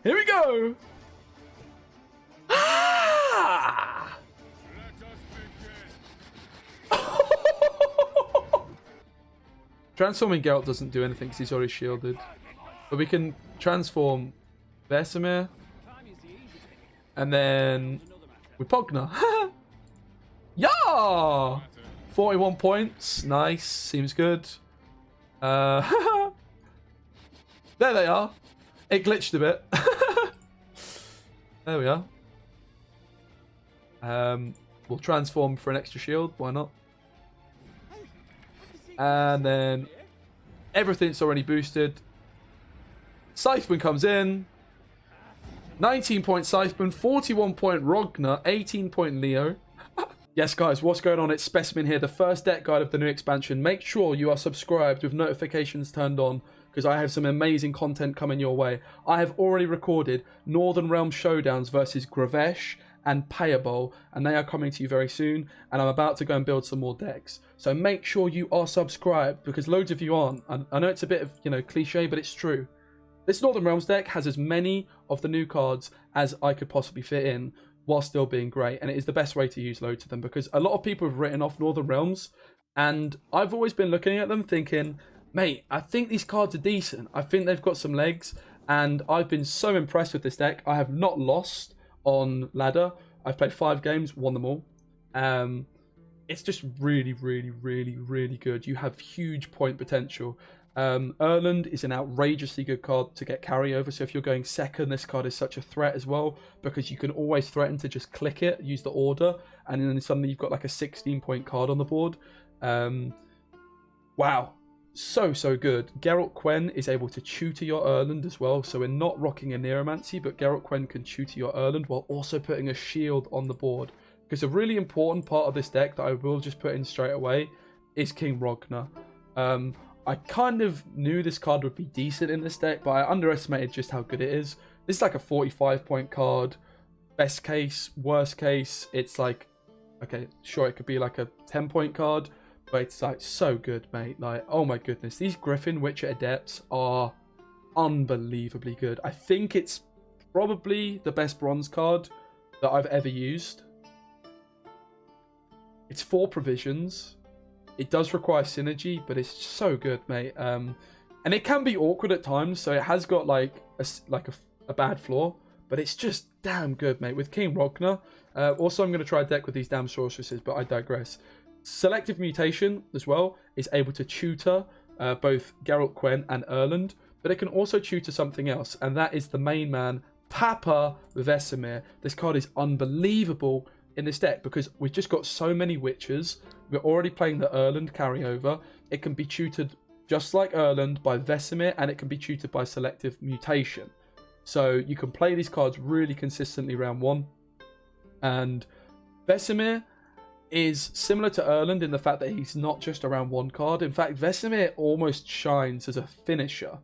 Here we go. Ah! Transforming Geralt doesn't do anything because he's already shielded. But we can transform Vesemir. And then we Pogna. Yeah! 41 points. Nice. Seems good. There they are. It glitched a bit. There we are. We'll transform for an extra shield. Why not? And then everything's already boosted. Scytheman comes in. 19-point Scytheman, 41-point Rognar, 18-point Leo. Yes, guys, what's going on? It's Specimen here, the first deck guide of the new expansion. Make sure you are subscribed with notifications turned on, because I have some amazing content coming your way. I have already recorded Northern Realm Showdowns versus Gravesh and Payable, and they are coming to you very soon, and I'm about to go and build some more decks. So make sure you are subscribed, because loads of you aren't. I know it's a bit of, cliche, but it's true. This Northern Realms deck has as many of the new cards as I could possibly fit in, while still being great, and it is the best way to use loads of them, because a lot of people have written off Northern Realms, and I've always been looking at them thinking, mate, I think these cards are decent. I think they've got some legs, and I've been so impressed with this deck. I have not lost on ladder. I've played 5 games, won them all. It's just really, really, really, really good. You have huge point potential. Erland is an outrageously good card to get carryover, so if you're going second, this card is such a threat as well, because you can always threaten to just click it, use the order, and then suddenly you've got like a 16-point card on the board. Wow, so good. Geralt Quen is able to tutor your Erland as well, so we're not rocking a Neuromancy, but Geralt Quen can tutor your Erland while also putting a shield on the board. Because a really important part of this deck that I will just put in straight away is King Rognar. I kind of knew this card would be decent in this deck, but I underestimated just how good it is. This is like a 45-point card. Best case, worst case, it's like, okay, sure, it could be like a 10-point card, but it's like so good, mate. Like, oh my goodness, these Griffin Witcher Adepts are unbelievably good. I think it's probably the best bronze card that I've ever used. It's 4 provisions. It does require synergy, but it's so good, mate. And it can be awkward at times, so it has got like a bad flaw, but it's just damn good, mate. With King Rognar, also I'm going to try a deck with these damn sorceresses, but I digress. Selective Mutation as well is able to tutor both Geralt Quen and Erland, but it can also tutor something else, and that is the main man, Papa Vesemir. This card is unbelievable in this deck because we've just got so many witches. We're already playing the Erland carryover. It can be tutored just like Erland by Vesemir, and it can be tutored by Selective Mutation. So you can play these cards really consistently round 1. And Vesemir is similar to Erland in the fact that he's not just a round 1 card. In fact, Vesemir almost shines as a finisher.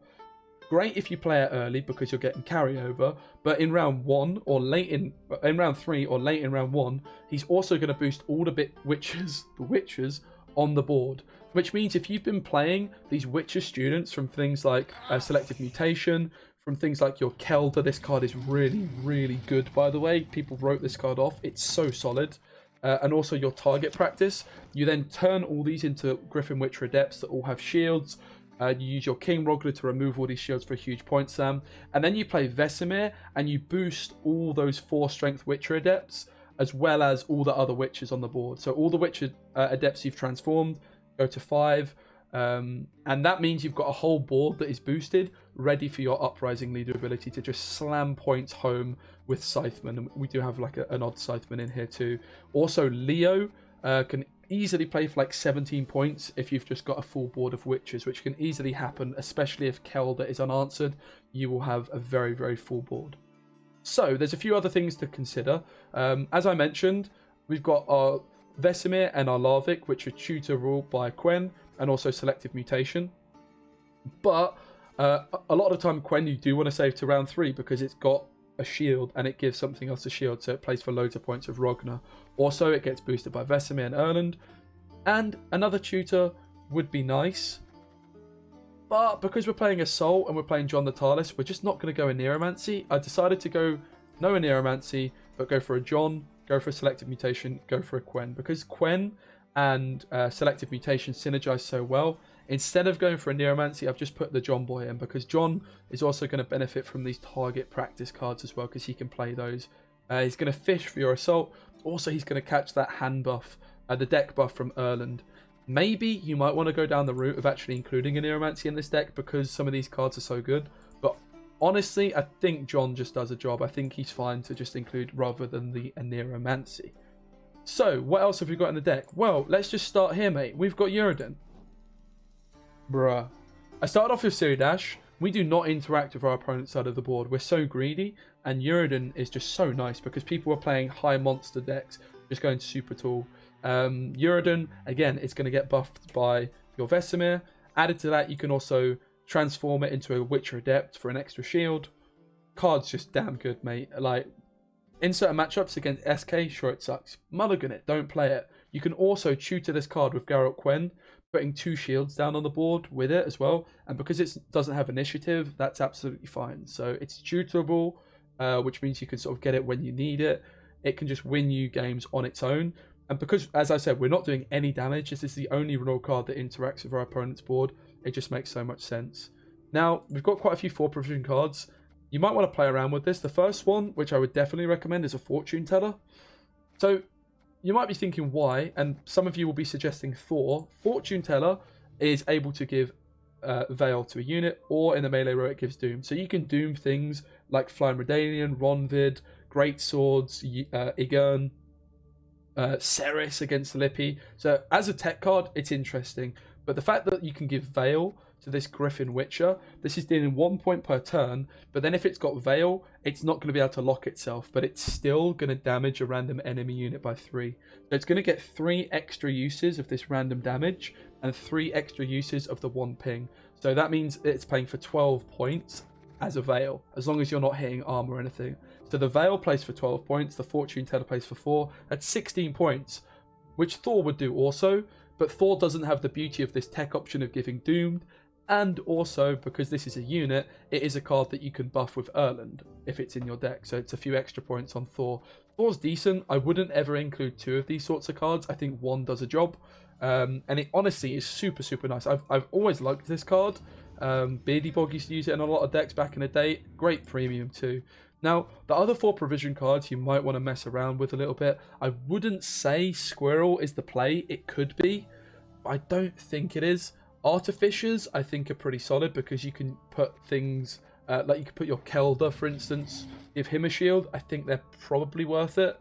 Great if you play it early because you're getting carryover, but in round 1 or late in round 3 or late in round 1, he's also going to boost all the witches on the board. Which means if you've been playing these Witcher students from things like Selective Mutation, from things like your Kelder, this card is really, really good, by the way. People wrote this card off. It's so solid. And also your target practice. You then turn all these into Griffin Witcher Adepts that all have shields. You use your King Rognar to remove all these shields for a huge point slam. And then you play Vesemir and you boost all those 4 strength Witcher Adepts, as well as all the other Witches on the board. So all the Witcher Adepts you've transformed go to 5. And that means you've got a whole board that is boosted, ready for your Uprising leader ability to just slam points home with Scytheman. And we do have like an odd Scytheman in here too. Also, Leo can easily play for like 17 points if you've just got a full board of witches, which can easily happen, especially if Kelder is unanswered. You will have a very, very full board. So there's a few other things to consider. As I mentioned, we've got our Vesemir and our Larvik, which are tutor ruled by Quen, and also Selective Mutation. But a lot of the time, Quen you do want to save to round 3 because it's got a shield and it gives something else a shield, so it plays for loads of points of Rognar. Also, it gets boosted by Vesemir and Erland. And another tutor would be nice. But because we're playing Assault and we're playing John Natalis, we're just not going to go Aneromancy. I decided to go no Aneromancy, but go for a John, go for a Selective Mutation, go for a Quen. Because Quen and Selective Mutation synergize so well, instead of going for a Aneromancy, I've just put the John boy in, because John is also going to benefit from these target practice cards as well, because he can play those. He's going to fish for your Assault. Also, he's going to catch that hand buff, the deck buff from Erland. Maybe you might want to go down the route of actually including a Aneromancy in this deck, because some of these cards are so good. But honestly, I think John just does a job. I think he's fine to just include rather than the Aneromancy. So, what else have we got in the deck? Well, let's just start here, mate. We've got Uridan. Bruh. I started off with Siridash. We do not interact with our opponent's side of the board. We're so greedy, and Uridan is just so nice because people are playing high monster decks, just going super tall. Uridan, again, it's going to get buffed by your Vesemir. Added to that, you can also transform it into a Witcher Adept for an extra shield. Card's just damn good, mate. Like, in certain matchups against SK, sure it sucks. Mulligan it, don't play it. You can also tutor this card with Geralt Quen, putting 2 shields down on the board with it as well. And because it doesn't have initiative, that's absolutely fine. So it's tutorable, which means you can sort of get it when you need it. It can just win you games on its own. And because, as I said, we're not doing any damage, this is the only raw card that interacts with our opponent's board. It just makes so much sense. Now, we've got quite a few 4 provision cards. You might want to play around with this. The first one, which I would definitely recommend, is a Fortune Teller. So, you might be thinking why, and some of you will be suggesting Thor. Fortune Teller is able to give Veil to a unit, or in the melee row it gives Doom. So you can Doom things like Flying Redanian, Ronvid, Great Swords, Igern, Ceres against Lippy. So as a tech card, it's interesting. But the fact that you can give Veil to this Griffin Witcher, this is dealing 1 point per turn, but then if it's got Veil, it's not going to be able to lock itself, but it's still going to damage a random enemy unit by 3. So it's going to get 3 extra uses of this random damage, and 3 extra uses of the 1 ping. So that means it's playing for 12 points as a Veil, as long as you're not hitting armor or anything. So the Veil plays for 12 points, the Fortune Teller plays for 4, that's 16 points, which Thor would do also, but Thor doesn't have the beauty of this tech option of giving Doomed, and also, because this is a unit, it is a card that you can buff with Erland if it's in your deck, so it's a few extra points on Thor. Thor's decent. I wouldn't ever include 2 of these sorts of cards. I think 1 does a job, and it honestly is super, super nice. I've always liked this card. Beardy Bog used to use it in a lot of decks back in the day. Great premium too. Now, the other 4 provision cards you might want to mess around with a little bit. I wouldn't say Squirrel is the play. It could be, but I don't think it is. Artificers, I think, are pretty solid because you can put things, like you can put your Kelder, for instance, give him a shield. I think they're probably worth it.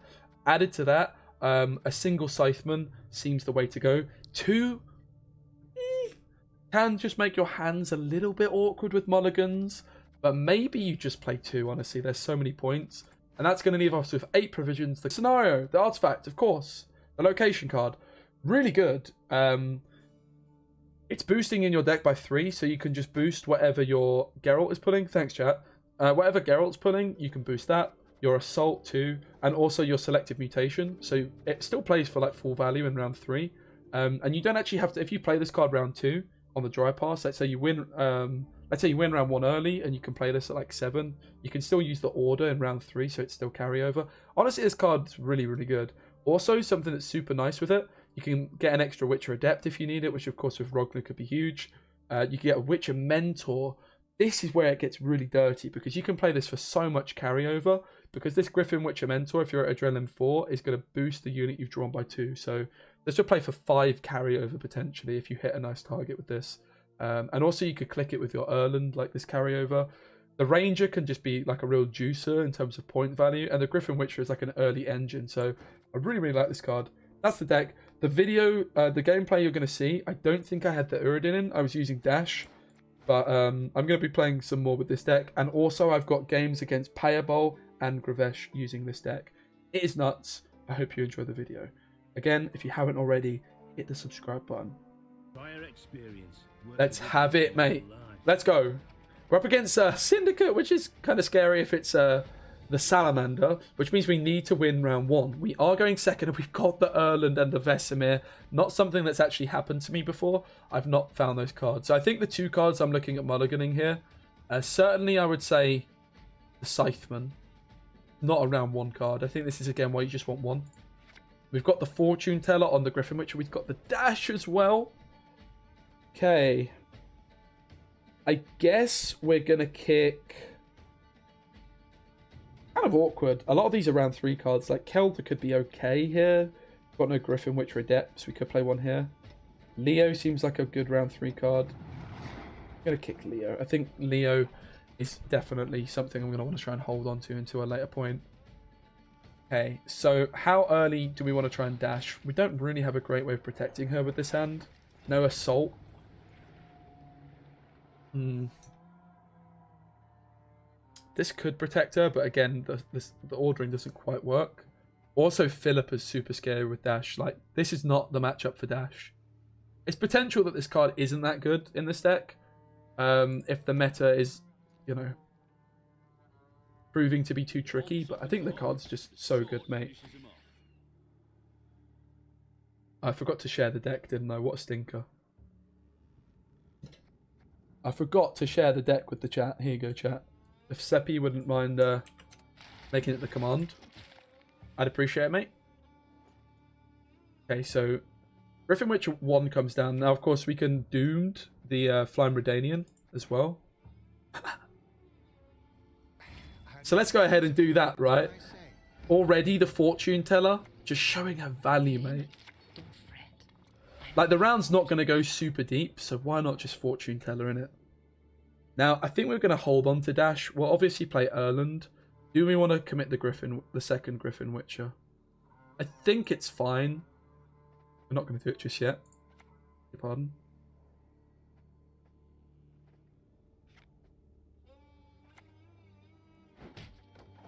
Added to that, a single Scytheman seems the way to go. 2 can just make your hands a little bit awkward with mulligans, but maybe you just play 2, honestly. There's so many points. And that's going to leave us with 8 provisions. The scenario, the artifact, of course. The location card, really good. It's boosting in your deck by 3, so you can just boost whatever your Geralt is pulling. Thanks, chat. Whatever Geralt's pulling, you can boost that. Your Assault too, and also your Selective Mutation. So it still plays for like full value in round 3. And you don't actually have to, if you play this card round 2 on the dry pass, let's say you win round 1 early and you can play this at like 7, you can still use the order in round 3, so it's still carryover. Honestly, this card's really, really good. Also, something that's super nice with it, you can get an extra Witcher Adept if you need it, which of course with Rogner could be huge. You can get a Witcher Mentor. This is where it gets really dirty because you can play this for so much carryover, because this Griffin Witcher Mentor, if you're at Adrenaline 4, is going to boost the unit you've drawn by 2. So this will play for 5 carryover potentially if you hit a nice target with this. And also you could click it with your Erland, like this carryover. The Ranger can just be like a real juicer in terms of point value, and the Griffin Witcher is like an early engine. So I really, really like this card. That's the deck. The video, the gameplay you're going to see, I don't think I had the Uridan in. I was using Dash, but I'm going to be playing some more with this deck. And also I've got games against Payabol and Gravesh using this deck. It is nuts. I hope you enjoy the video. Again, if you haven't already, hit the subscribe button. Let's have it, mate. Let's go. We're up against Syndicate, which is kind of scary if it's the Salamander, which means we need to win round 1. We are going second, and we've got the Erland and the Vesemir. Not something that's actually happened to me before. I've not found those cards. So I think the 2 cards I'm looking at mulliganing here, certainly I would say the Scytheman. Not a round 1 card. I think this is, again, why you just want 1. We've got the Fortune Teller on the Griffin Witcher. We've got the Dash as well. Okay. I guess we're going to kick... Kind of awkward. A lot of these are round 3 cards. Like, Kelder could be okay here. Got no Griffin Witcher Adept, so we could play one here. Leo seems like a good round 3 card. I'm going to kick Leo. I think Leo is definitely something I'm going to want to try and hold on to until a later point. Okay, so how early do we want to try and dash? We don't really have a great way of protecting her with this hand. No Assault. This could protect her, but again, the ordering doesn't quite work. Also, Philip is super scary with Dash. Like, this is not the matchup for Dash. It's potential that this card isn't that good in this deck. If the meta is, you know, proving to be too tricky, but I think the card's just so good, mate. I forgot to share the deck, didn't I? What a stinker. I forgot to share the deck with the chat. Here you go, chat. If Seppi wouldn't mind making it the command, I'd appreciate it, mate. Okay, so Griffin Witcher 1 comes down. Now, of course, we can Doomed the Flying Redanian as well. So let's go ahead and do that, right? Already the Fortune Teller, just showing her value, mate. Like, the round's not going to go super deep, so why not just Fortune Teller in it? Now, I think we're going to hold on to Dash. We'll obviously play Erland. Do we want to commit the second Griffin Witcher? I think it's fine. We're not going to do it just yet. Pardon.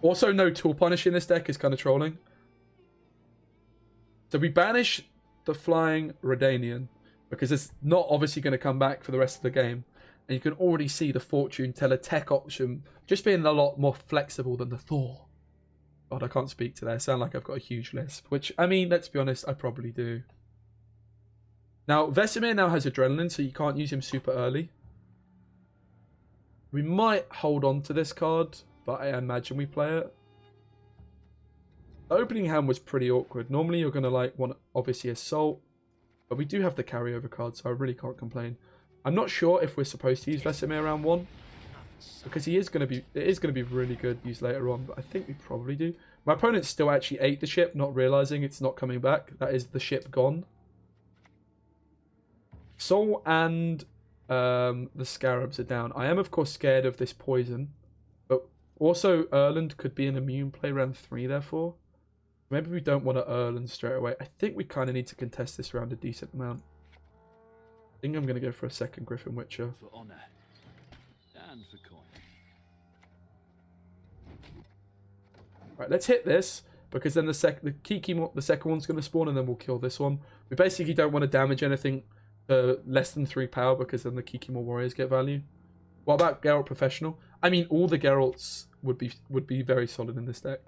Also, no Tool Punish in this deck is kind of trolling. So we banish the Flying Redanian because it's not obviously going to come back for the rest of the game. And you can already see the Fortune Teller tech option just being a lot more flexible than the Thor. God, I can't speak today. I sound like I've got a huge lisp. Which, I mean, let's be honest, I probably do. Now, Vesemir now has Adrenaline, so you can't use him super early. We might hold on to this card, but I imagine we play it. The opening hand was pretty awkward. Normally, you're going to like want, obviously, Assault. But we do have the carryover card, so I really can't complain. I'm not sure if we're supposed to use Vesemir round 1. Because it is going to be really good used later on, but I think we probably do. My opponent still actually ate the ship, not realizing it's not coming back. That is the ship gone. Soul and the Scarabs are down. I am, of course, scared of this poison. But also, Erland could be an immune play round 3, therefore. Maybe we don't want to Erland straight away. I think we kind of need to contest this round a decent amount. I think I'm going to go for a second Griffin Witcher. For honor and for coin. Right, let's hit this, because then the second one's going to spawn, and then we'll kill this one. We basically don't want to damage anything less than 3 power, because then the Kikimo Warriors get value. What about Geralt Professional? I mean, all the Geralts would be very solid in this deck.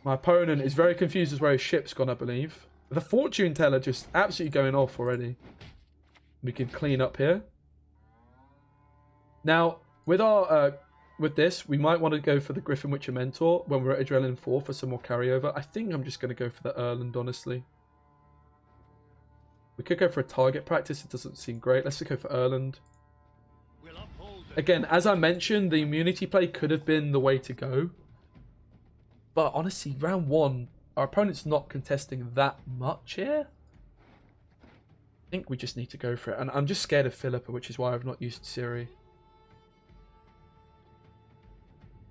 My opponent is very confused as where his ship's gone, I believe. The Fortune Teller just absolutely going off already. We can clean up here. Now, with our with this, we might want to go for the Griffin Witcher Mentor when we're at Adrenaline 4 for some more carryover. I think I'm just going to go for the Erland, honestly. We could go for a target practice. It doesn't seem great. Let's go for Erland. Again, as I mentioned, the immunity play could have been the way to go. But honestly, round 1, our opponent's not contesting that much here. I think we just need to go for it. And I'm just scared of Philippa, which is why I've not used Siri.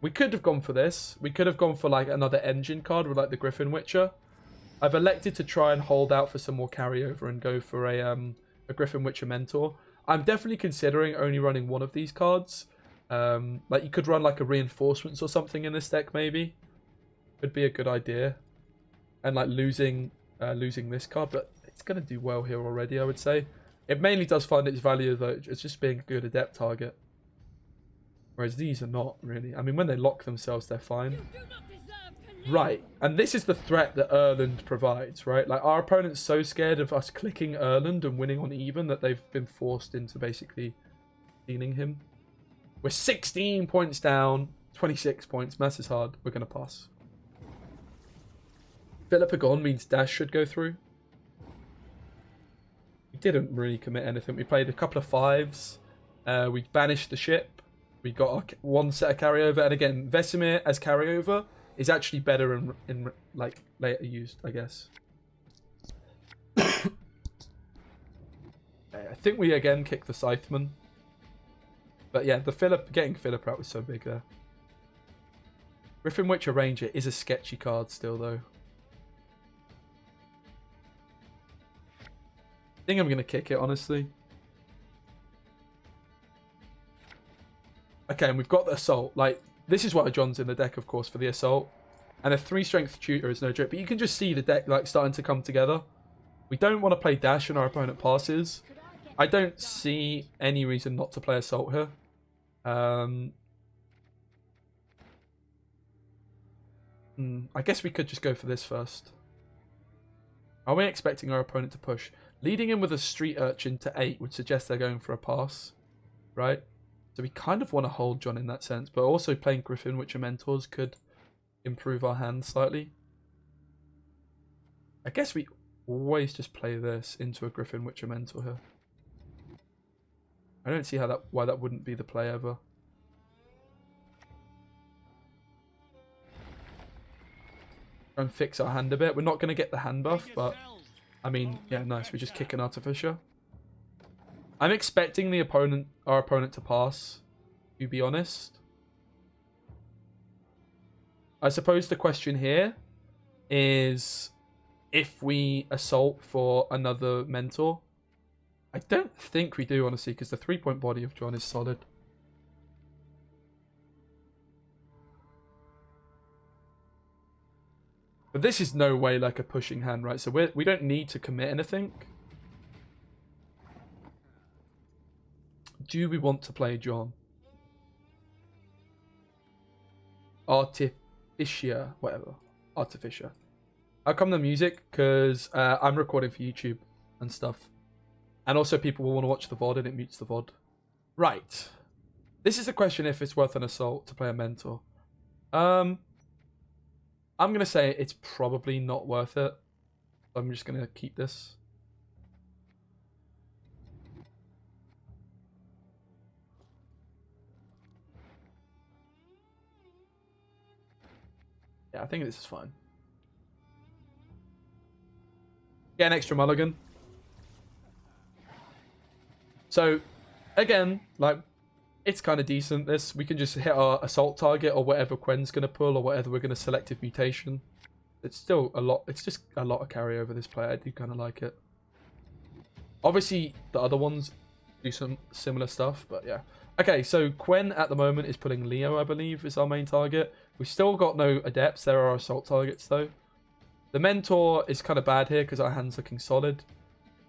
We could have gone for this. We could have gone for like another engine card with like the Griffin Witcher. I've elected to try and hold out for some more carryover and go for a Griffin Witcher Mentor. I'm definitely considering only running one of these cards. Like you could run like a Reinforcements or something in this deck maybe. Could be a good idea. And like losing this card, but it's going to do well here already, I would say. It mainly does find its value though. It's just being a good adept target. Whereas these are not really. I mean, when they lock themselves, they're fine. Right, and this is the threat that Erland provides, right? Like, our opponent's so scared of us clicking Erland and winning on even that they've been forced into basically stealing him. We're 16 points down, 26 points. Mass is hard. We're going to pass. Philippa gone means Dash should go through. We didn't really commit anything. We played a couple of 5s. We banished the ship. We got our one set of carryover. And again, Vesemir as carryover is actually better in like later used, I guess. Okay, I think we again kick the Scytheman. But yeah, the getting Philippa out was so big there. Griffin Witcher Ranger is a sketchy card still though. I think I'm going to kick it, honestly. Okay, and we've got the Assault. Like, this is why John's in the deck, of course, for the Assault. And a 3-strength tutor is no joke. But you can just see the deck, like, starting to come together. We don't want to play Dash when our opponent passes. I don't see any reason not to play Assault here. I guess we could just go for this first. Are we expecting our opponent to push? Leading in with a Street Urchin to 8 would suggest they're going for a pass, right? So we kind of want to hold John in that sense, but also playing Griffin Witcher Mentors could improve our hand slightly. I guess we always just play this into a Griffin Witcher Mentor here. I don't see why that wouldn't be the play ever. Try and fix our hand a bit. We're not going to get the hand buff, but I mean, yeah, nice. We just kick an Artificer. I'm expecting our opponent to pass, to be honest. I suppose the question here is if we assault for another mentor. I don't think we do, honestly, because the 3-point body of John is solid. But this is no way like a pushing hand, right? So we don't need to commit anything. Do we want to play John? Artificia, whatever. Artificia. How come the music? Because I'm recording for YouTube and stuff. And also people will want to watch the VOD and it mutes the VOD. Right. This is the question if it's worth an assault to play a mentor. I'm going to say it's probably not worth it. I'm just going to keep this. Yeah, I think this is fine. Get an extra mulligan. So, again, like, it's kind of decent, this. We can just hit our assault target or whatever Quen's going to pull or whatever we're going to selective mutation. It's still a lot. It's just a lot of carry over this play. I do kind of like it. Obviously, the other ones do some similar stuff, but yeah. Okay, so Quen at the moment is pulling Leo, I believe, is our main target. We've still got no adepts. There are our assault targets, though. The Mentor is kind of bad here because our hand's looking solid.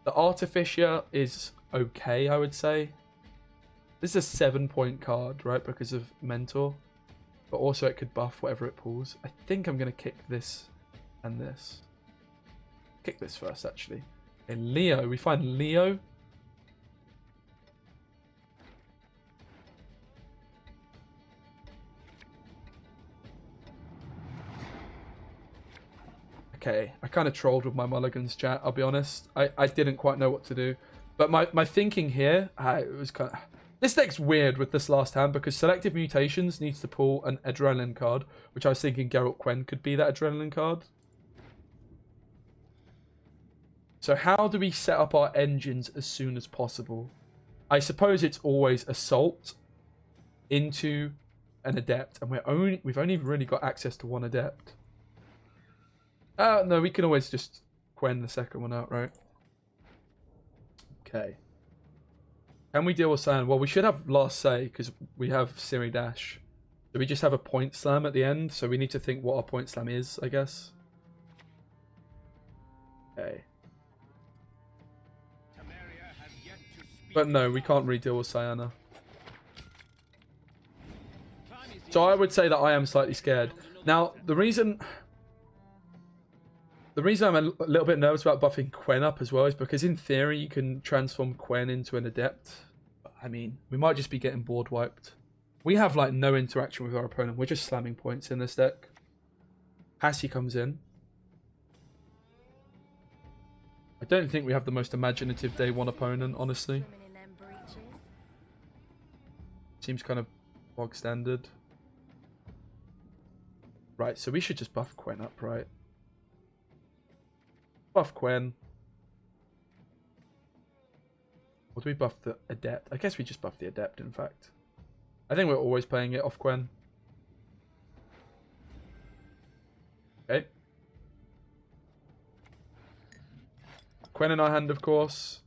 The Artificer is okay, I would say. This is a 7-point card, right, because of Mentor. But also it could buff whatever it pulls. I think I'm going to kick this and this. Kick this first, actually. In Leo, we find Leo. Okay, I kind of trolled with my mulligans, chat, I'll be honest. I didn't quite know what to do. But my thinking here, it was kind of... This deck's weird with this last hand because Selective Mutations needs to pull an Adrenaline card, which I was thinking Geralt Quen could be that Adrenaline card. So how do we set up our engines as soon as possible? I suppose it's always Assault into an Adept, and we've only really got access to one Adept. No, we can always just Quen the second one out, right? Okay. Can we deal with Sand? Well, we should have last say because we have Siri Dash. Do we just have a point slam at the end? So we need to think what our point slam is, I guess. Okay. But no, we can't really deal with Cyana. So I would say that I am slightly scared. Now, the reason I'm a little bit nervous about buffing Quen up as well is because in theory you can transform Quen into an adept. I mean, we might just be getting board wiped. We have like no interaction with our opponent. We're just slamming points in this deck. Passy comes in. I don't think we have the most imaginative day one opponent, honestly. Seems kind of bog standard. Right, so we should just buff Quen up, right? Buff Quen. Or do we buff the Adept? I guess we just buff the Adept, in fact. I think we're always playing it off Quen. Okay. Quen in our hand, of course.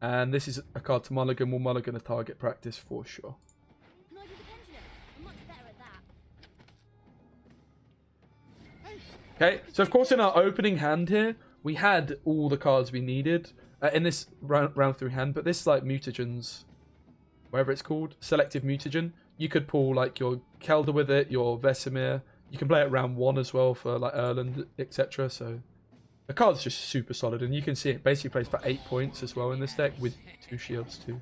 And this is a card to mulligan. We'll mulligan a target practice for sure. Can I do the pendulum? I'm much better at that. Okay, so of course in our opening hand here, we had all the cards we needed in this round through hand, but this like mutagens, whatever it's called, selective mutagen, you could pull like your Kelder with it, your Vesemir. You can play it round 1 as well for like Erland, etc. So the card's just super solid, and you can see it basically plays for 8 points as well in this deck with 2 shields too.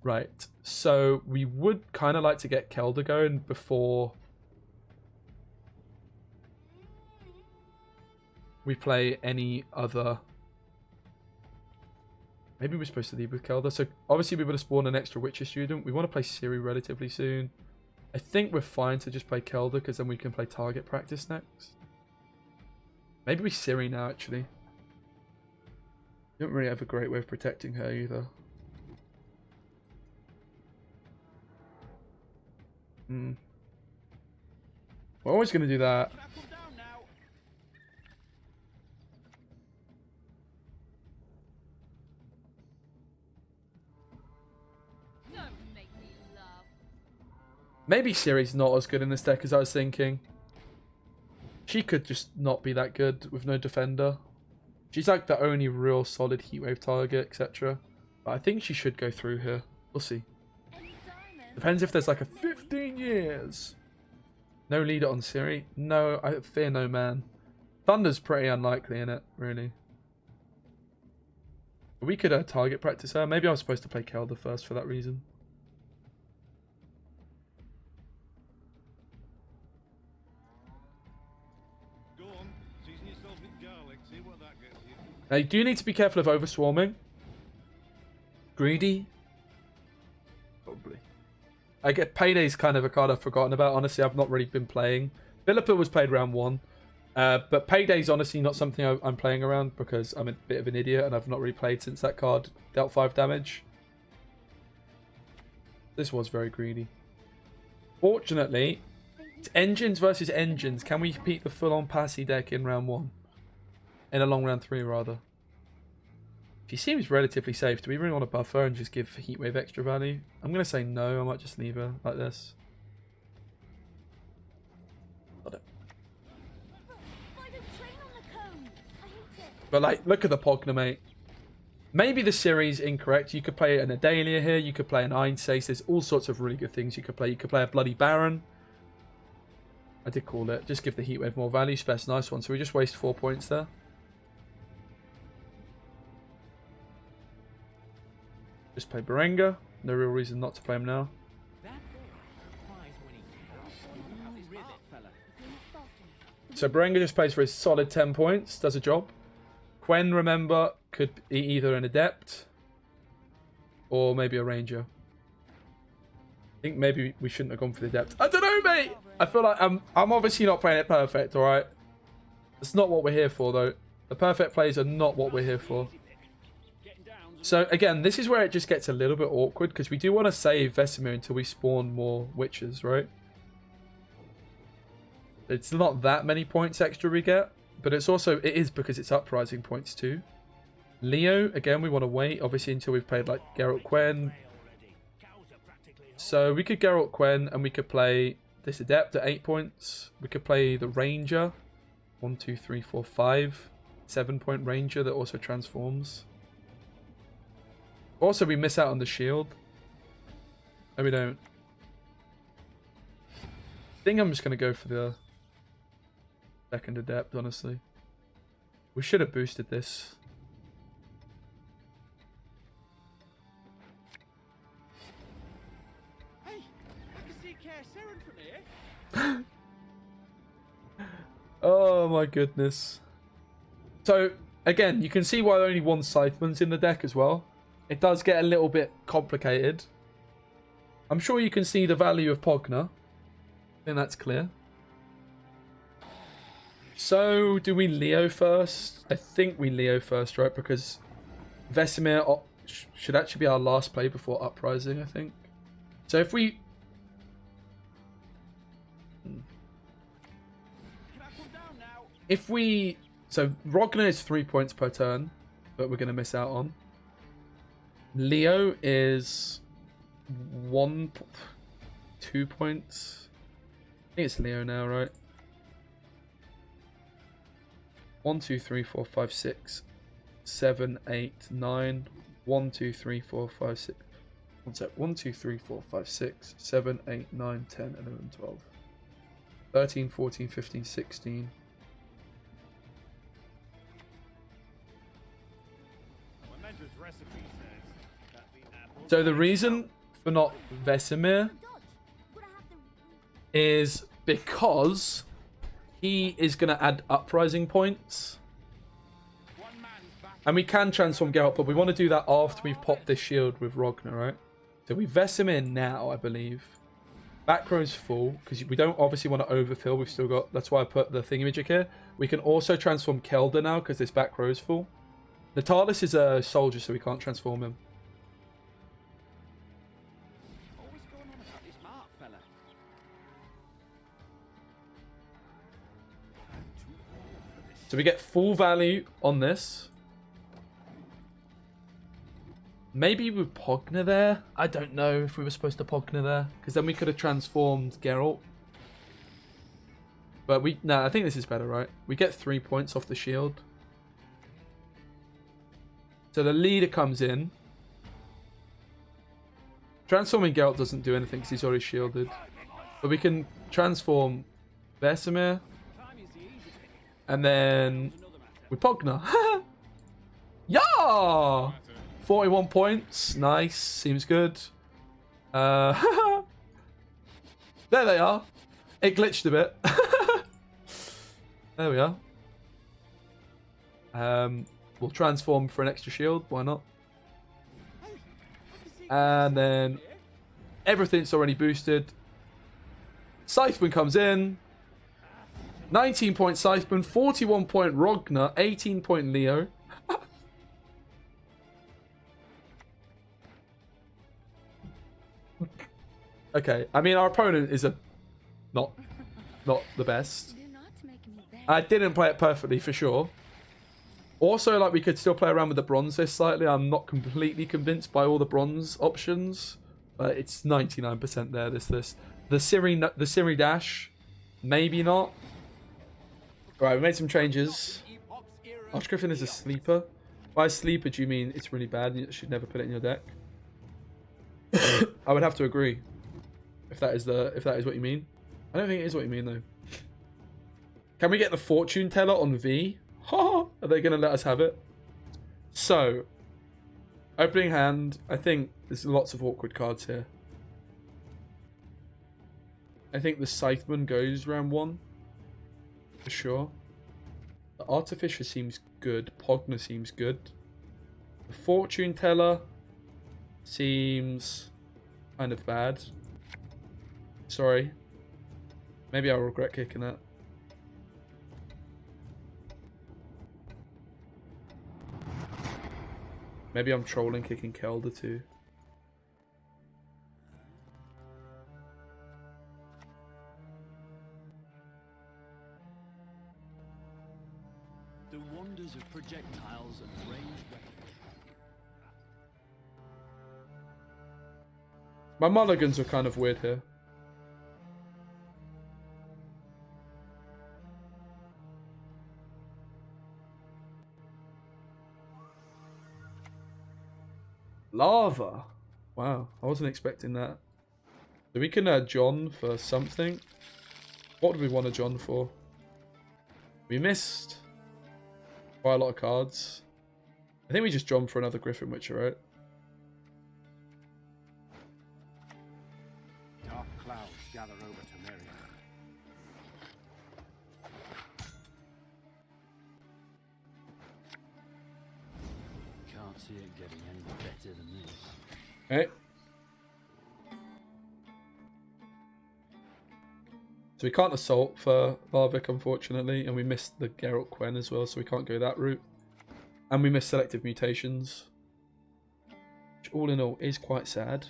Right, so we would kind of like to get Kelder going before we play any other. Maybe we're supposed to leave with Kelder. So obviously we would have spawned an extra Witcher student. We want to play Ciri relatively soon. I think we're fine to just play Kelder because then we can play target practice next. Maybe we Ciri now, actually. We don't really have a great way of protecting her either. We're always going to do that. Maybe Ciri's not as good in this deck as I was thinking. She could just not be that good with no defender. She's like the only real solid heatwave target, etc. But I think she should go through here. We'll see. Depends if there's like a 15 years. No leader on Ciri. No, I fear no man. Thunder's pretty unlikely in it, really. We could target practice her. Maybe I was supposed to play Kelder first for that reason. Now you do need to be careful of overswarming. Greedy? Probably. I get Payday's kind of a card I've forgotten about. Honestly, I've not really been playing. Philippa was played round 1. But Payday's honestly not something I'm playing around because I'm a bit of an idiot and I've not really played since that card dealt 5 damage. This was very greedy. Fortunately, it's engines versus engines. Can we beat the full-on Passy deck in round 1? In a long round 3, rather. She seems relatively safe. Do we really want to buff her and just give Heatwave extra value? I'm going to say no. I might just leave her like this. Got it. But like, look at the Pogna, mate. Maybe the series incorrect. You could play an Adalia here. You could play an Einsace. There's all sorts of really good things you could play. You could play a Bloody Baron. I did call it. Just give the Heatwave more value. Spec, nice one. So we just waste 4 points there. Just play Berenga. No real reason not to play him now. So Berenga just plays for his solid 10 points. Does a job. Quen, remember, could be either an Adept or maybe a Ranger. I think maybe we shouldn't have gone for the Adept. I don't know, mate. I feel like I'm obviously not playing it perfect, all right? That's not what we're here for, though. The perfect plays are not what we're here for. So, again, this is where it just gets a little bit awkward because we do want to save Vesemir until we spawn more Witches, right? It's not that many points extra we get, but it is because it's Uprising points too. Leo, again, we want to wait, obviously, until we've played, like, Geralt Quen. So, we could Geralt Quen and we could play this Adept at 8 points. We could play the Ranger. 1, 2, 3, 4, 5. 7-point Ranger that also transforms. Also, we miss out on the shield. No, we don't. think I'm just going to go for the second adept, honestly. We should have boosted this. Hey, I can see Care Saren from here. Oh my goodness. So, again, you can see why only one Scytheman's in the deck as well. It does get a little bit complicated. I'm sure you can see the value of Pogner. I think that's clear. So, do we Leo first? I think we Leo first, right? Because Vesemir should actually be our last play before Uprising, I think. So if we... If we... So, Rogner is 3 points per turn, but we're going to miss out on. Leo is 2 points. I think it's Leo now, right? 1, 2, 3, 4, 5, 6, 7, 8, 9. 1, 2, 3, 4, 5, 6. One sec. 1, 2, 3, 4, 5, 6, 7, 8, 9, 10, 11, 12. 13, 14, 15, 16. So the reason for not Vesemir is because he is going to add Uprising points. And we can transform Geralt, but we want to do that after we've popped this shield with Rogner, right? So we Vesemir now, I believe. Back row's full, because we don't obviously want to overfill. We've still got... That's why I put the thingamajig here. We can also transform Kelder now, because this back row is full. Natalis is a soldier, so we can't transform him. So we get full value on this. Maybe with Pogner there. I don't know if we were supposed to Pogner there. Because then we could have transformed Geralt. But no, I think this is better, right? We get 3 points off the shield. So the leader comes in. Transforming Geralt doesn't do anything because he's already shielded. But we can transform Vesemir. And then with Pogner. Yeah! 41 points. Nice. Seems good. There they are. It glitched a bit. There we are. We'll transform for an extra shield. Why not? And then everything's already boosted. Scytheman comes in. 19 point Scytheman, 41 point Rogner, 18 point Leo. Okay, I mean our opponent is not the best. I didn't play it perfectly for sure. Also, like we could still play around with the bronze list slightly. I'm not completely convinced by all the bronze options, but it's 99% there. This list, the Siri dash, maybe not. Right, we made some changes. Archgriffin is a sleeper. By sleeper, do you mean it's really bad and you should never put it in your deck? I would have to agree. If that is what you mean. I don't think it is what you mean though. Can we get the fortune teller on V? Are they going to let us have it? So, opening hand. I think there's lots of awkward cards here. I think the Scytheman goes round 1. For sure. The Artificer seems good. Pogner seems good. The Fortune Teller seems kind of bad. Sorry. Maybe I'll regret kicking that. Maybe I'm trolling kicking Kelder too. The wonders of projectiles and ranged weapons. My mulligans are kind of weird here. Lava. Wow, I wasn't expecting that. So we can John for something. What do we want to John for? We missed quite a lot of cards. I think we just John for another Griffin Witcher, right? Dark clouds gather over Temeria. Can't see it getting any better than this. Okay. So we can't assault for Varvik, unfortunately, and we missed the Geralt Quen as well, so we can't go that route. And we missed selective mutations, which all in all is quite sad.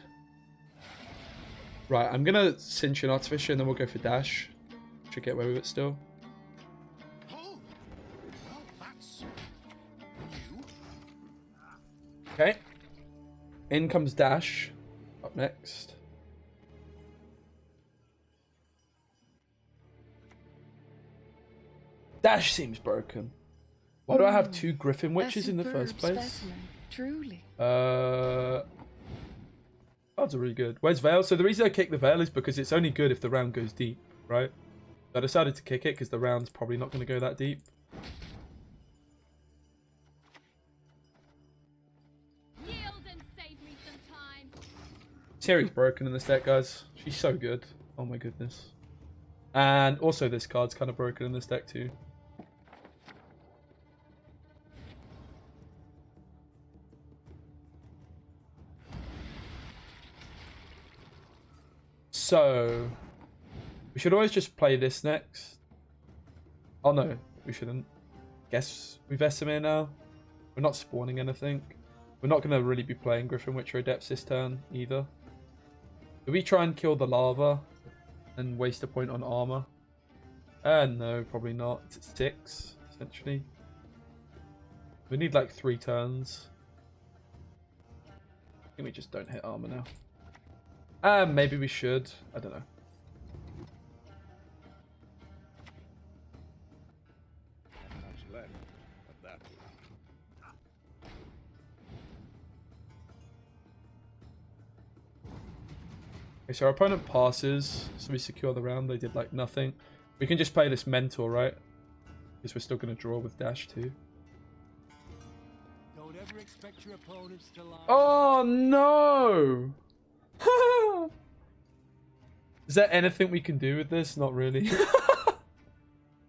Right, I'm gonna cinch an Artificer and then we'll go for Dash. Should get away with it still. Oh, well, that's new. Okay. In comes Dash. Up next. Dash seems broken. Why do I have 2 Griffin Witches in the first place? Specimen, truly. Cards are really good. Where's Veil? So the reason I kick the Veil is because it's only good if the round goes deep, right? So I decided to kick it because the round's probably not going to go that deep. Yield and save me some time. Ciri's broken in this deck, guys. She's so good. Oh my goodness. And also this card's kind of broken in this deck too. So, we should always just play this next. Oh no, we shouldn't. Guess we Vesemir now. We're not spawning anything. We're not going to really be playing Griffin Witcher Adepts this turn either. Do we try and kill the lava and waste a point on armor? No, probably not. It's at 6, essentially. We need like 3 turns. I think we just don't hit armor now. Maybe we should. I don't know. Much left of that. Okay, so our opponent passes, so we secure the round. They did like nothing. We can just play this Mentor, right? Because we're still going to draw with Dash too. Don't ever expect your opponents to lie. Oh no! Is there anything we can do with this? Not really.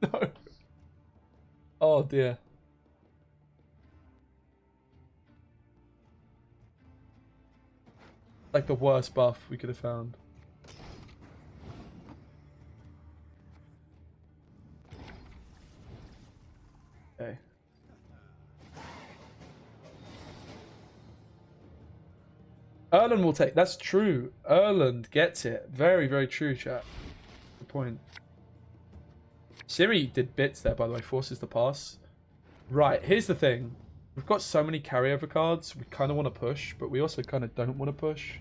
No. Oh dear. Like the worst buff we could have found. Okay. Erland will take. That's true. Erland gets it. Very, very true, chat. Good point. Ciri did bits there, by the way. Forces the pass. Right. Here's the thing. We've got so many carryover cards. We kind of want to push, but we also kind of don't want to push.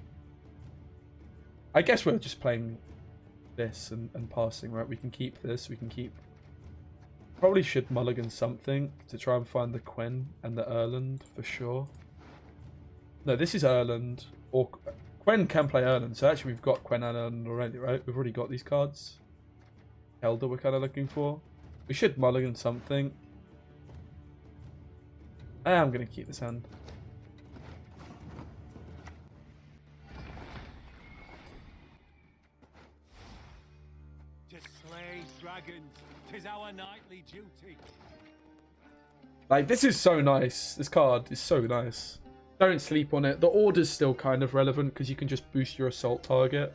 I guess we're just playing this and passing, right? We can keep this. We can keep. Probably should mulligan something to try and find the Quen and the Erland for sure. No, this is Erland. Or Quen can play Erland, so actually we've got Quen and Erland already, right? We've already got these cards. Elder we're kind of looking for. We should mulligan something. I'm going to keep this hand. To slay dragons, 'tis our nightly duty. Like, this is so nice. This card is so nice. Don't sleep on it. The order's still kind of relevant because you can just boost your assault target.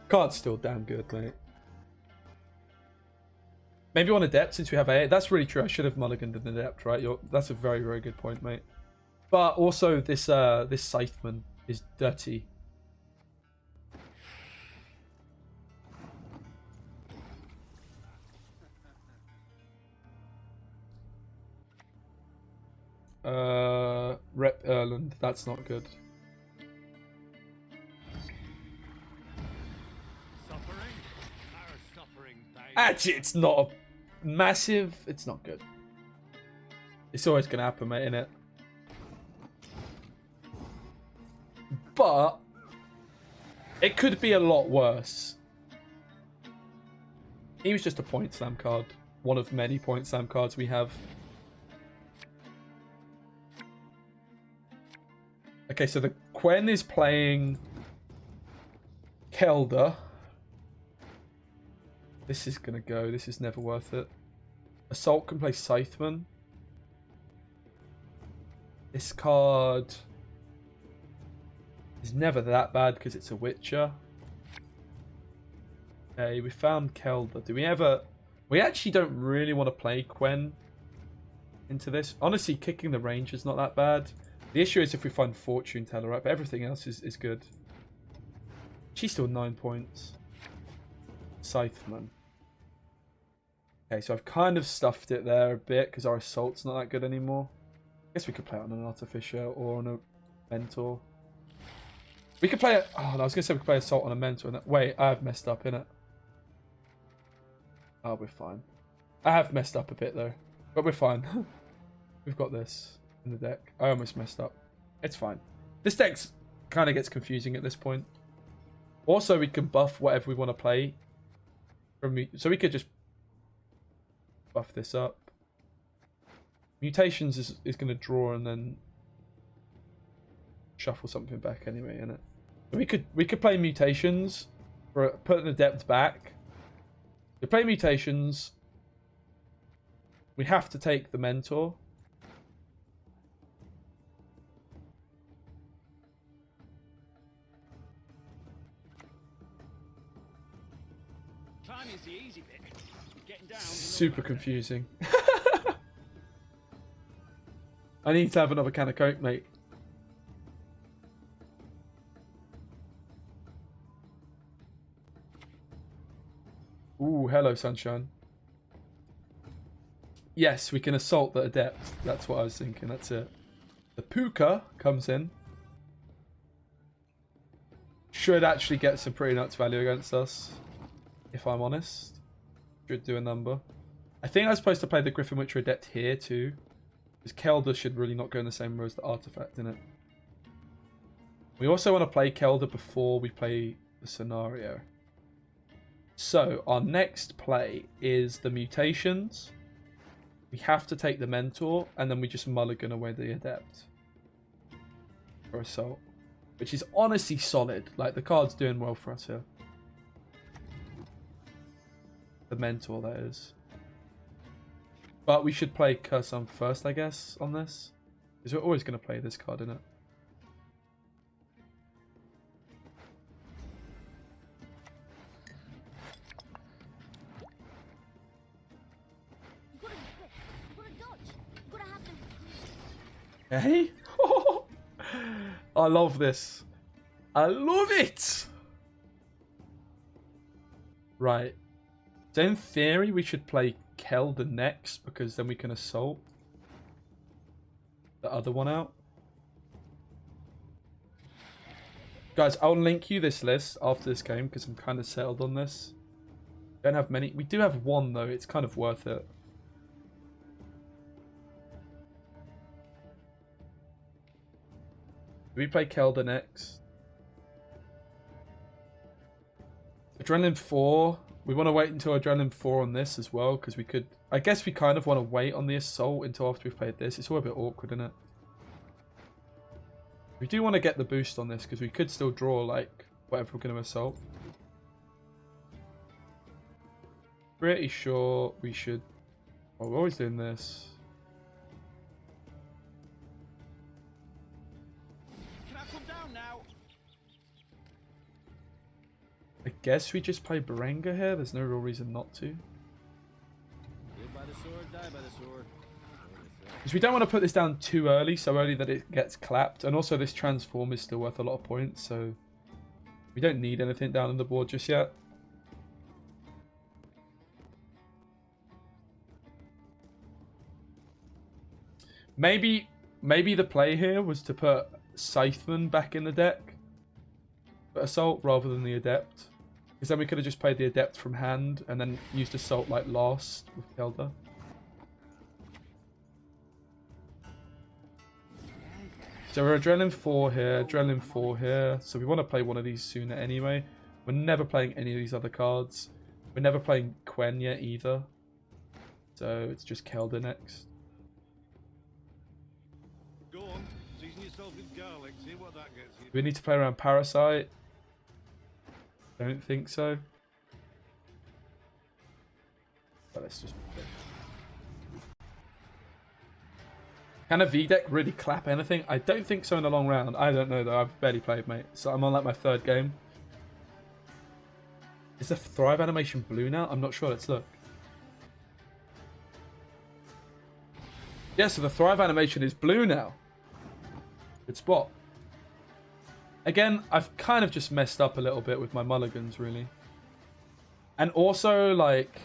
Card's still damn good, mate. Maybe on Adept since we have A. That's really true. I should have mulliganed an Adept, right? That's a very, very good point, mate. But also this this Scytheman is dirty. Rep Erland. That's not good. Suffering? Our suffering pain. Actually, it's not a massive. It's not good. It's always gonna happen, mate, innit? It could be a lot worse. He was just a point slam card. One of many point slam cards we have. Okay, so the Quen is playing Kelda. This is gonna go. This is never worth it. Assault can play Scytheman. This card is never that bad because it's a Witcher. Okay, we found Kelda. Do we ever... We actually don't really want to play Quen into this. Honestly, kicking the range is not that bad. The issue is if we find Fortune Teller, right? But everything else is good. She's still 9 points. Scytheman. Okay, so I've kind of stuffed it there a bit because our Assault's not that good anymore. I guess we could play it on an Artificer or on a Mentor. We could play it... Oh, no, I was going to say we could play Assault on a Mentor. Wait, I have messed up, innit? Oh, we're fine. I have messed up a bit, though. But we're fine. We've got this in the deck. I almost messed up. It's fine. This deck kind of gets confusing at this point. Also, we can buff whatever we want to play. So we could just buff this up. Mutations is going to draw and then shuffle something back anyway, innit? We could play Mutations for putting the Adept back. To play Mutations, we have to take the Mentor. Climbing's the easy bit. Getting down. Super confusing. I need to have another can of Coke, mate. Ooh, hello, sunshine. Yes, we can assault the Adept. That's what I was thinking. That's it. The Puka comes in. Should actually get some pretty nuts value against us, if I'm honest. Should do a number. I think I was supposed to play the Griffin Witcher Adept here too. Because Kelda should really not go in the same row as the Artifact in it. We also want to play Kelda before we play the scenario. So, our next play is the Mutations. We have to take the Mentor, and then we just mulligan away the Adept. For Assault. Which is honestly solid. Like, the card's doing well for us here. The Mentor, that is. But we should play Curse first, I guess, on this. Because we're always going to play this card, innit? Hey? I love this. I love it! Right. So in theory, we should play Kelda next, because then we can assault the other one out. Guys, I'll link you this list after this game, because I'm kind of settled on this. Don't have many. We do have one, though. It's kind of worth it. Do we play Kelda next? Adrenaline 4. We want to wait until Adrenaline 4 on this as well, because we could... I guess we kind of want to wait on the Assault until after we've played this. It's all a bit awkward, isn't it? We do want to get the boost on this, because we could still draw, like, whatever we're going to Assault. Pretty sure we should... Oh, we're always doing this. I guess we just play Berenga here. There's no real reason not to. Live by the sword, die by the sword. Because we don't want to put this down too early, so early that it gets clapped. And also this transform is still worth a lot of points, so we don't need anything down on the board just yet. Maybe the play here was to put Scytheman back in the deck for Assault rather than the Adept. Because then we could have just played the Adept from hand and then used Assault like last with Kelda. So we're Adrenaline 4 here, Adrenaline 4 here. So we want to play one of these sooner anyway. We're never playing any of these other cards. We're never playing Quen yet either. So it's just Kelda next. Go on, season yourself with garlic, see what that gets you. We need to play around Parasite. Don't think so. But let's just... Can a V-deck really clap anything? I don't think so in the long round. I don't know though. I've barely played, mate. So I'm on like my 3rd game. Is the Thrive animation blue now? I'm not sure. Let's look. Yeah, so the Thrive animation is blue now. Good spot. Again, I've kind of just messed up a little bit with my mulligans, really. And also, like...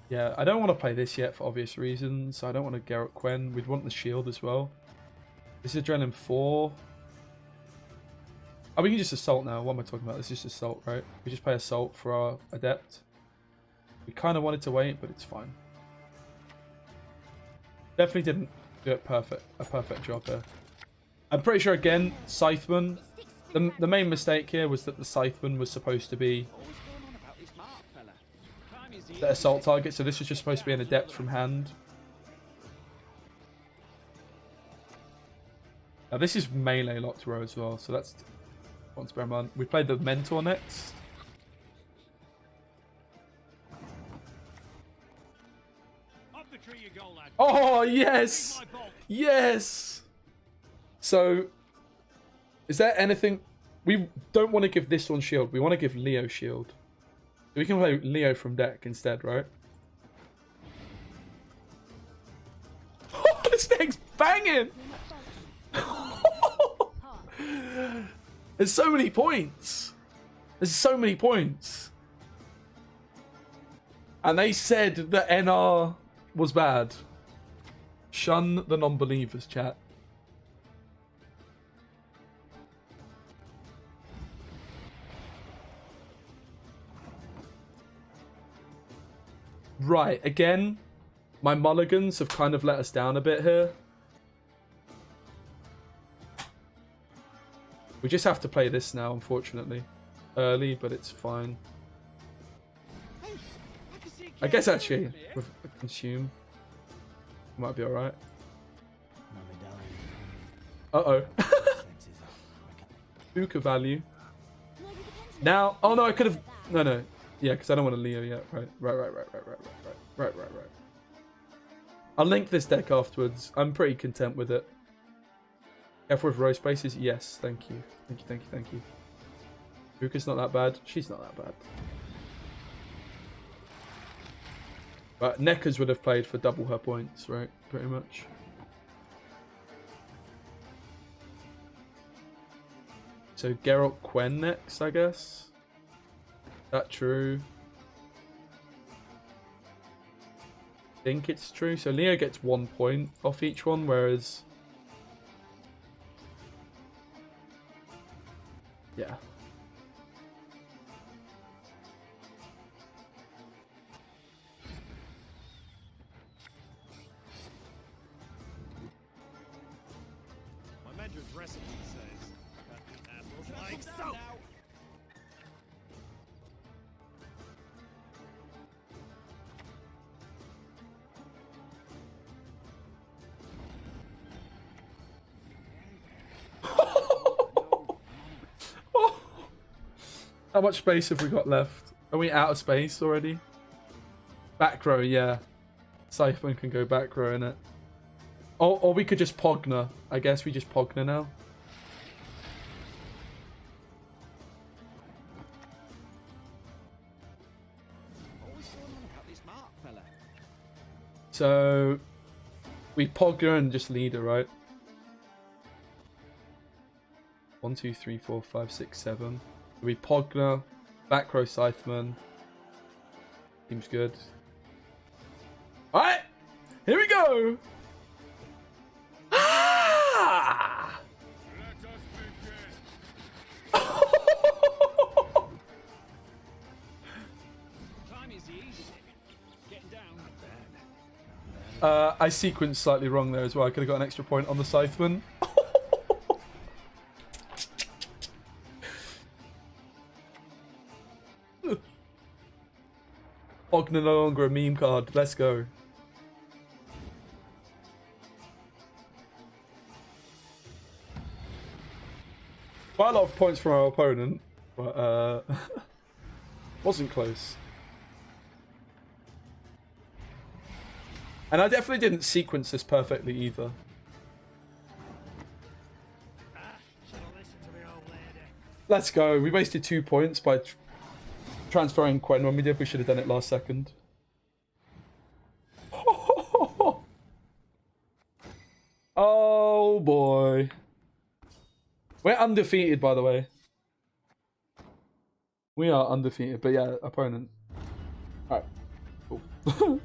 Yeah, I don't want to play this yet for obvious reasons. I don't want to Garrett Quen. We'd want the shield as well. This is Adrenaline 4. Oh, we can just assault now. What am I talking about? This is just assault, right? We just play assault for our adept. We kind of wanted to wait, but it's fine. Definitely didn't do it a perfect job here. I'm pretty sure, again, Scytheman. The main mistake here was that the Scytheman was supposed to be the assault target, so this was just supposed to be an adept from hand. Now this is melee locked row as well, so that's one to bear in mind. We played the Mentor next. Up the tree you go, lad. Oh yes, yes. So, is there anything we don't want to give this one shield? We want to give Leo shield. We can play Leo from deck instead, right? Oh, this deck's banging! There's so many points. There's so many points. And they said that NR was bad. Shun the non-believers, chat. Right, again, my mulligans have kind of let us down a bit here. We just have to play this now, unfortunately. Early, but it's fine. I guess actually, with consume, might be alright. Uh-oh. Buka value. Now, oh no, I could have, no. Yeah, because I don't want to Leo yet. Right. I'll link this deck afterwards. I'm pretty content with it. Careful with row spaces. Yes, thank you. Thank you. Buka's not that bad. She's not that bad. But Neckers would have played for double her points, right? Pretty much. So Geralt Quen next, I guess. That true? I think it's true. So Leo gets 1 point off each one, whereas... Yeah. My mentor's recipe says, cut the apples like so. How much space have we got left? Are we out of space already? Back row, yeah. Siphon can go back row in it. Or we could just Pogner. I guess we just Pogner now. So we Pogner and just leader, right? 1, 2, 3, 4, 5, 6, 7. We Pogner, back row Scytheman. Seems good. Alright! Here we go! Ah! Let us begin. Time is the easy thing. Getting down. I sequenced slightly wrong there as well. I could have got an extra point on the Scytheman. Ogna no longer a meme card. Let's go. Quite a lot of points from our opponent, but wasn't close. And I definitely didn't sequence this perfectly either. Should have listened to me old lady. Let's go. We wasted 2 points by transferring Quen when we did. We should have done it last second. Oh boy. We're undefeated, by the way. We are undefeated, but yeah, opponent. Alright, cool.